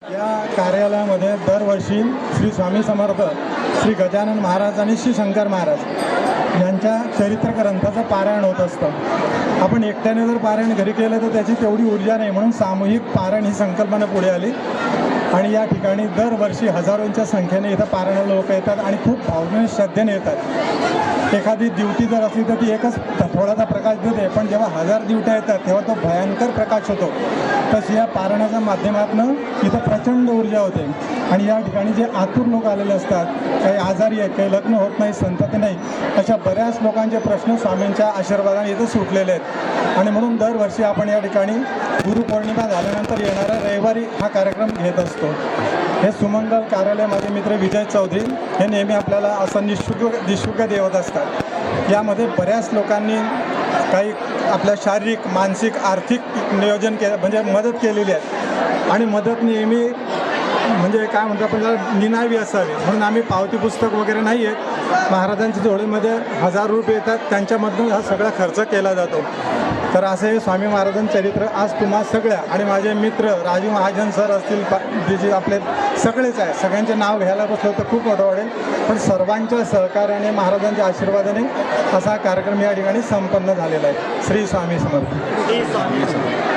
या कार्यालयामध्ये दरवर्षी श्री स्वामी समर्थ, श्री गजानन महाराज आणि श्री शंकर महाराज यांच्या चरित्र ग्रंथाचं पारायण होत असतं। आपण एकट्याने जर पारायण घरी केलं तर त्याची तेवढी ऊर्जा नाही, म्हणून सामूहिक पारायण ही संकल्पना पुढे आली आणि या ठिकाणी दरवर्षी हजारोंच्या संख्येने इथं पारायणाला लोक येतात आणि खूप भावनेने श्रद्धेने येतात। एखादी ड्युटी जर असली तर ती एकच थोडासा प्रकाश देते, पण जेव्हा हजार ड्युट्या येतात तेव्हा तो भयंकर प्रकाश होतो। तशी या पारायणाच्या माध्यमातून इथं प्रचंड ऊर्जा होते आणि या ठिकाणी जे आतुर लोक आलेले असतात, काही आजारी आहेत, काही लग्न होत नाही, संतती नाही, अशा बऱ्याच लोकांचे प्रश्न स्वामींच्या आशीर्वादाने इथं सुटलेले आहेत आणि म्हणून दरवर्षी आपण या ठिकाणी गुरुपौर्णिमा झाल्यानंतर येणाऱ्या रविवारी हा कार्यक्रम घेत असतो। हे सुमंगल कार्यालय माझे मित्र विजय चौधरी हे नेहमी आपल्याला असं निःशुल्क देवत असतात। यामध्ये बऱ्याच लोकांनी काही आपल्या शारीरिक, मानसिक, आर्थिक नियोजन केलं, म्हणजे मदत केलेली आहे आणि मदत नेहमी म्हणजे काय म्हणतो आपण त्याला निनावी असावी, म्हणून आम्ही पावती पुस्तक वगैरे नाही आहेत। महाराजांच्या जोडीमध्ये 1000 रुपये येतात, त्यांच्यामधून हा सगळा खर्च केला जातो। तर असे हे स्वामी महाराजांचं चरित्र आज तुम्हा सगळ्या आणि माझे मित्र राजू महाजन सर असतील, जे आपले सगळेच आहे, सगळ्यांचे नाव घ्यायला बसलो तर खूप मोठं वाटेल, पण सर्वांच्या सहकार्याने, महाराजांच्या आशीर्वादाने असा कार्यक्रम या ठिकाणी संपन्न झालेला आहे। श्री स्वामी समर्थ।